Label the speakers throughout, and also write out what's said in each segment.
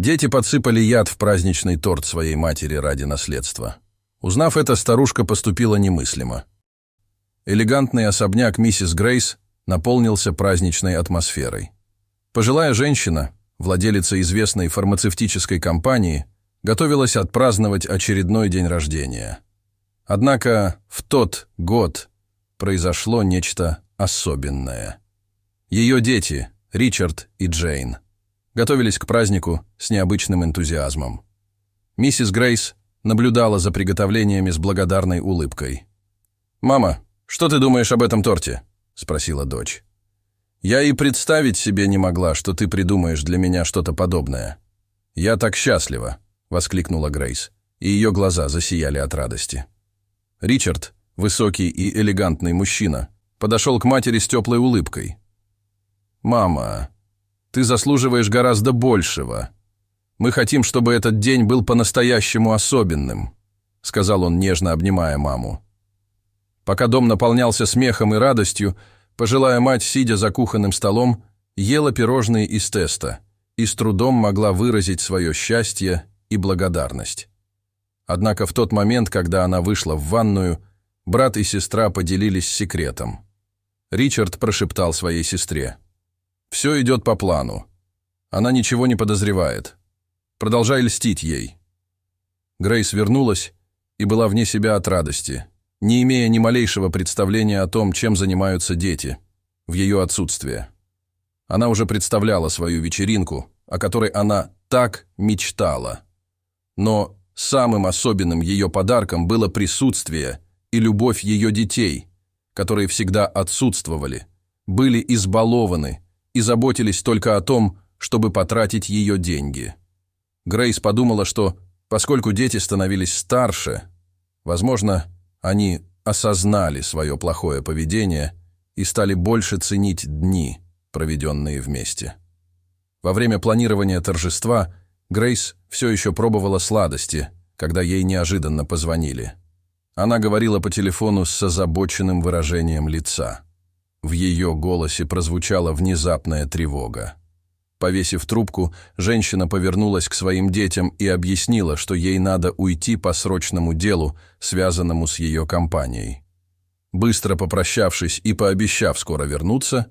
Speaker 1: Дети подсыпали яд в праздничный торт своей матери ради наследства. Узнав это, старушка поступила немыслимо. Элегантный особняк миссис Грейс наполнился праздничной атмосферой. Пожилая женщина, владелица известной фармацевтической компании, готовилась отпраздновать очередной день рождения. Однако в тот год произошло нечто особенное. Ее дети, Ричард и Джейн, готовились к празднику с необычным энтузиазмом. Миссис Грейс наблюдала за приготовлениями с благодарной улыбкой. «Мама, что ты думаешь об этом торте?» – спросила дочь. «Я и представить себе не могла, что ты придумаешь для меня что-то подобное». «Я так счастлива!» – воскликнула Грейс, и ее глаза засияли от радости. Ричард, высокий и элегантный мужчина, подошел к матери с теплой улыбкой. «Мама, ты заслуживаешь гораздо большего. Мы хотим, чтобы этот день был по-настоящему особенным», – сказал он, нежно обнимая маму. Пока дом наполнялся смехом и радостью, пожилая мать, сидя за кухонным столом, ела пирожные из теста и с трудом могла выразить свое счастье и благодарность. Однако в тот момент, когда она вышла в ванную, брат и сестра поделились секретом. Ричард прошептал своей сестре: «Все идет по плану. Она ничего не подозревает. Продолжай льстить ей». Грейс вернулась и была вне себя от радости, не имея ни малейшего представления о том, чем занимаются дети, в ее отсутствие. Она уже представляла свою вечеринку, о которой она так мечтала. Но самым особенным ее подарком было присутствие и любовь ее детей, которые всегда отсутствовали, были избалованы и заботились только о том, чтобы потратить ее деньги. Грейс подумала, что, поскольку дети становились старше, возможно, они осознали свое плохое поведение и стали больше ценить дни, проведенные вместе. Во время планирования торжества Грейс все еще пробовала сладости, когда ей неожиданно позвонили. Она говорила по телефону с озабоченным выражением лица. В ее голосе прозвучала внезапная тревога. Повесив трубку, женщина повернулась к своим детям и объяснила, что ей надо уйти по срочному делу, связанному с ее компанией. Быстро попрощавшись и пообещав скоро вернуться,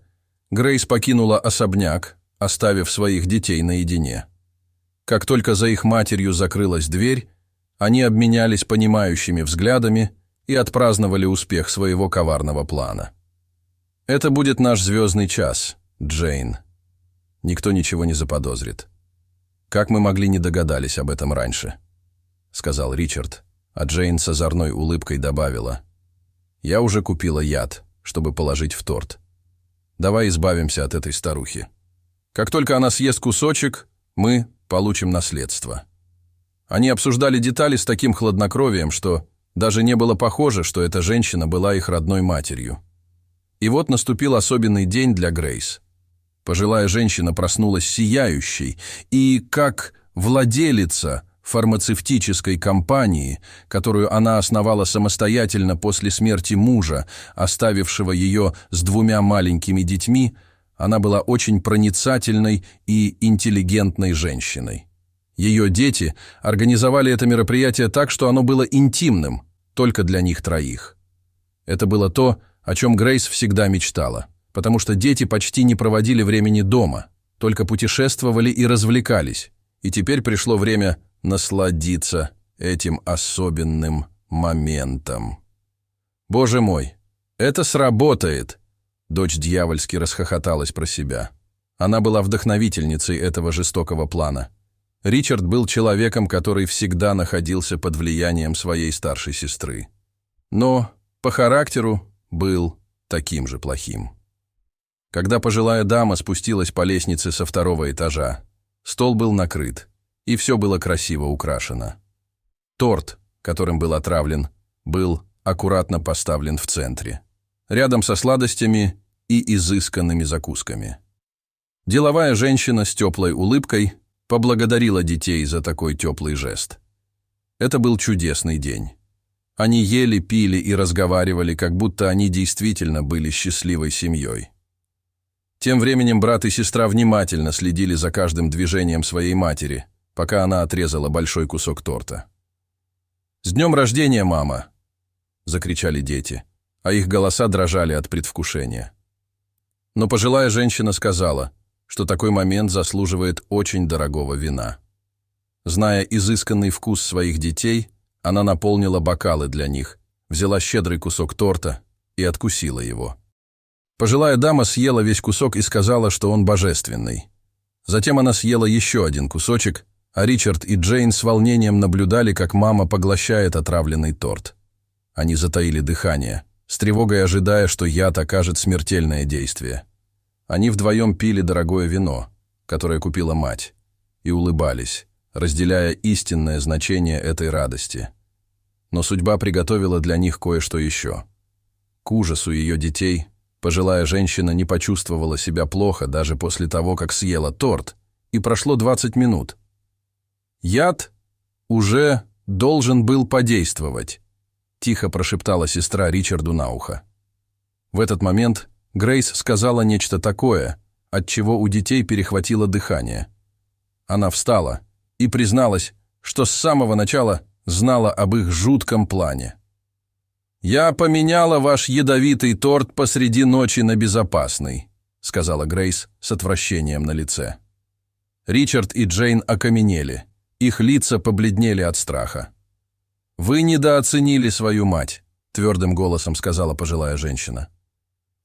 Speaker 1: Грейс покинула особняк, оставив своих детей наедине. Как только за их матерью закрылась дверь, они обменялись понимающими взглядами и отпраздновали успех своего коварного плана. «Это будет наш звездный час, Джейн. Никто ничего не заподозрит. Как мы могли не догадались об этом раньше?» — сказал Ричард, а Джейн с озорной улыбкой добавила: «Я уже купила яд, чтобы положить в торт. Давай избавимся от этой старухи. Как только она съест кусочек, мы получим наследство». Они обсуждали детали с таким хладнокровием, что даже не было похоже, что эта женщина была их родной матерью. И вот наступил особенный день для Грейс. Пожилая женщина проснулась сияющей и, как владелица фармацевтической компании, которую она основала самостоятельно после смерти мужа, оставившего ее с 2 маленькими детьми, она была очень проницательной и интеллигентной женщиной. Ее дети организовали это мероприятие так, что оно было интимным, только для них троих. Это было то, о чем Грейс всегда мечтала, потому что дети почти не проводили времени дома, только путешествовали и развлекались, и теперь пришло время насладиться этим особенным моментом. «Боже мой, это сработает!» Дочь дьявольски расхохоталась про себя. Она была вдохновительницей этого жестокого плана. Ричард был человеком, который всегда находился под влиянием своей старшей сестры. Но по характеру был таким же плохим. Когда пожилая дама спустилась по лестнице со 2-го этажа, стол был накрыт, и все было красиво украшено. Торт, которым был отравлен, был аккуратно поставлен в центре, рядом со сладостями и изысканными закусками. Деловая женщина с теплой улыбкой поблагодарила детей за такой теплый жест. Это был чудесный день. Они ели, пили и разговаривали, как будто они действительно были счастливой семьей. Тем временем брат и сестра внимательно следили за каждым движением своей матери, пока она отрезала большой кусок торта. «С днем рождения, мама!» — закричали дети, а их голоса дрожали от предвкушения. Но пожилая женщина сказала, что такой момент заслуживает очень дорогого вина. Зная изысканный вкус своих детей, она наполнила бокалы для них, взяла щедрый кусок торта и откусила его. Пожилая дама съела весь кусок и сказала, что он божественный. Затем она съела еще один кусочек, а Ричард и Джейн с волнением наблюдали, как мама поглощает отравленный торт. Они затаили дыхание, с тревогой ожидая, что яд окажет смертельное действие. Они вдвоем пили дорогое вино, которое купила мать, и улыбались, разделяя истинное значение этой радости. Но судьба приготовила для них кое-что еще. К ужасу ее детей пожилая женщина не почувствовала себя плохо даже после того, как съела торт, и прошло 20 минут. «Яд уже должен был подействовать», — тихо прошептала сестра Ричарду на ухо. В этот момент Грейс сказала нечто такое, от чего у детей перехватило дыхание. Она встала и призналась, что с самого начала знала об их жутком плане. «Я поменяла ваш ядовитый торт посреди ночи на безопасный», — сказала Грейс с отвращением на лице. Ричард и Джейн окаменели, их лица побледнели от страха. «Вы недооценили свою мать», — твердым голосом сказала пожилая женщина.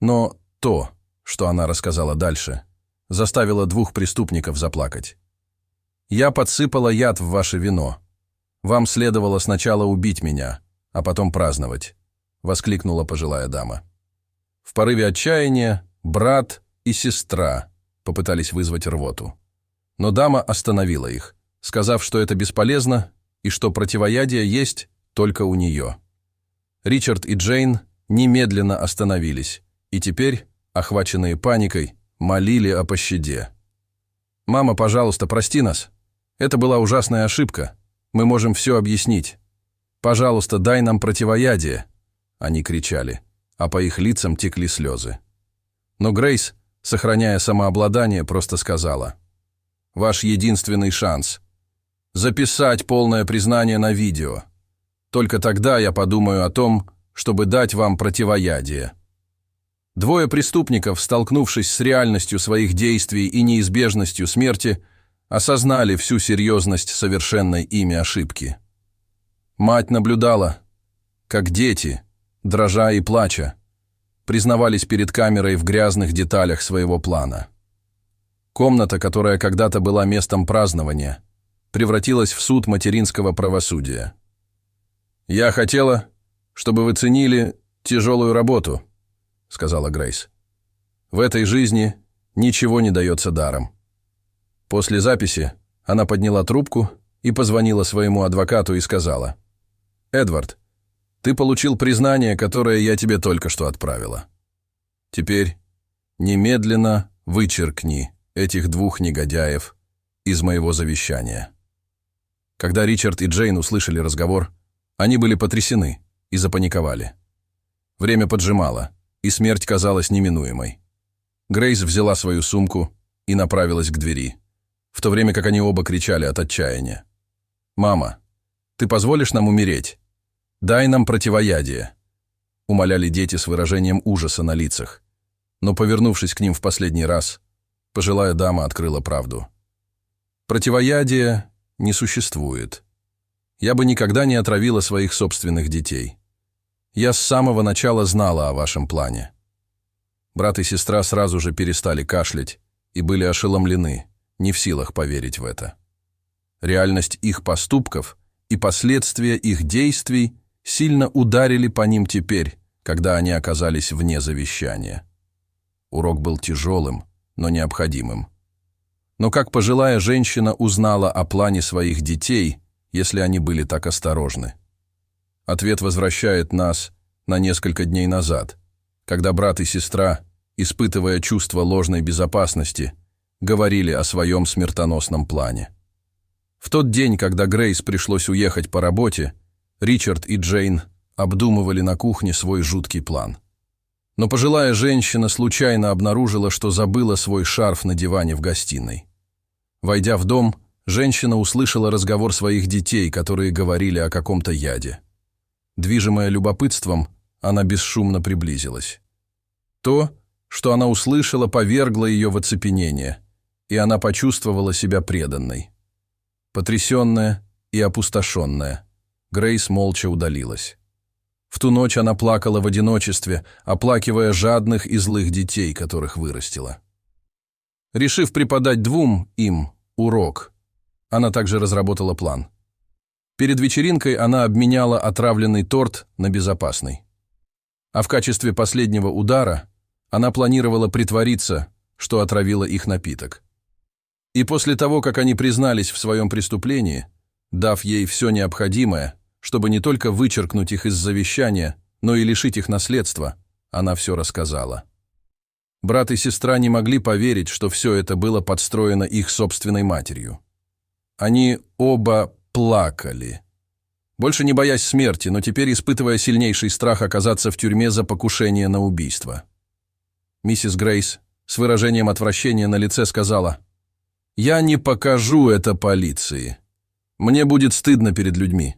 Speaker 1: Но то, что она рассказала дальше, заставило двух преступников заплакать. «Я подсыпала яд в ваше вино. Вам следовало сначала убить меня, а потом праздновать», — воскликнула пожилая дама. В порыве отчаяния брат и сестра попытались вызвать рвоту. Но дама остановила их, сказав, что это бесполезно и что противоядие есть только у нее. Ричард и Джейн немедленно остановились, и теперь, охваченные паникой, молили о пощаде. «Мама, пожалуйста, прости нас. Это была ужасная ошибка. Мы можем все объяснить. Пожалуйста, дай нам противоядие», — они кричали, а по их лицам текли слезы. Но Грейс, сохраняя самообладание, просто сказала: «Ваш единственный шанс — записать полное признание на видео. Только тогда я подумаю о том, чтобы дать вам противоядие». Двое преступников, столкнувшись с реальностью своих действий и неизбежностью смерти, осознали всю серьезность совершенной ими ошибки. Мать наблюдала, как дети, дрожа и плача, признавались перед камерой в грязных деталях своего плана. Комната, которая когда-то была местом празднования, превратилась в суд материнского правосудия. «Я хотела, чтобы вы ценили тяжелую работу», — сказала Грейс. «В этой жизни ничего не дается даром». После записи она подняла трубку и позвонила своему адвокату и сказала: «Эдвард, ты получил признание, которое я тебе только что отправила. Теперь немедленно вычеркни этих двух негодяев из моего завещания». Когда Ричард и Джейн услышали разговор, они были потрясены и запаниковали. Время поджимало, и смерть казалась неминуемой. Грейс взяла свою сумку и направилась к двери, в то время как они оба кричали от отчаяния. «Мама, ты позволишь нам умереть? Дай нам противоядие», — умоляли дети с выражением ужаса на лицах. Но, повернувшись к ним в последний раз, пожилая дама открыла правду. «Противоядия не существует. Я бы никогда не отравила своих собственных детей. Я с самого начала знала о вашем плане». Брат и сестра сразу же перестали кашлять и были ошеломлены, не в силах поверить в это. Реальность их поступков и последствия их действий сильно ударили по ним теперь, когда они оказались вне завещания. Урок был тяжелым, но необходимым. Но как пожилая женщина узнала о плане своих детей, если они были так осторожны? Ответ возвращает нас на несколько дней назад, когда брат и сестра, испытывая чувство ложной безопасности, говорили о своем смертоносном плане. В тот день, когда Грейс пришлось уехать по работе, Ричард и Джейн обдумывали на кухне свой жуткий план. Но пожилая женщина случайно обнаружила, что забыла свой шарф на диване в гостиной. Войдя в дом, женщина услышала разговор своих детей, которые говорили о каком-то яде. Движимая любопытством, она бесшумно приблизилась. То, что она услышала, повергло ее в оцепенение, и она почувствовала себя преданной. Потрясенная и опустошенная, Грейс молча удалилась. В ту ночь она плакала в одиночестве, оплакивая жадных и злых детей, которых вырастила. Решив преподать двум им урок, она также разработала план. Перед вечеринкой она обменяла отравленный торт на безопасный. А в качестве последнего удара она планировала притвориться, что отравила их напиток. И после того, как они признались в своем преступлении, дав ей все необходимое, чтобы не только вычеркнуть их из завещания, но и лишить их наследства, она все рассказала. Брат и сестра не могли поверить, что все это было подстроено их собственной матерью. Они оба плакали, больше не боясь смерти, но теперь испытывая сильнейший страх оказаться в тюрьме за покушение на убийство. Миссис Грейс с выражением отвращения на лице сказала: «Я не покажу это полиции. Мне будет стыдно перед людьми».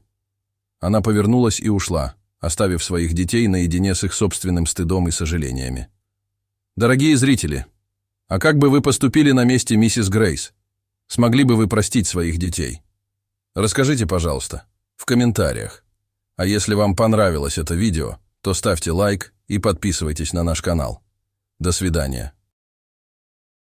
Speaker 1: Она повернулась и ушла, оставив своих детей наедине с их собственным стыдом и сожалениями. Дорогие зрители, а как бы вы поступили на месте миссис Грейс? Смогли бы вы простить своих детей? Расскажите, пожалуйста, в комментариях. А если вам понравилось это видео, то ставьте лайк и подписывайтесь на наш канал. До свидания.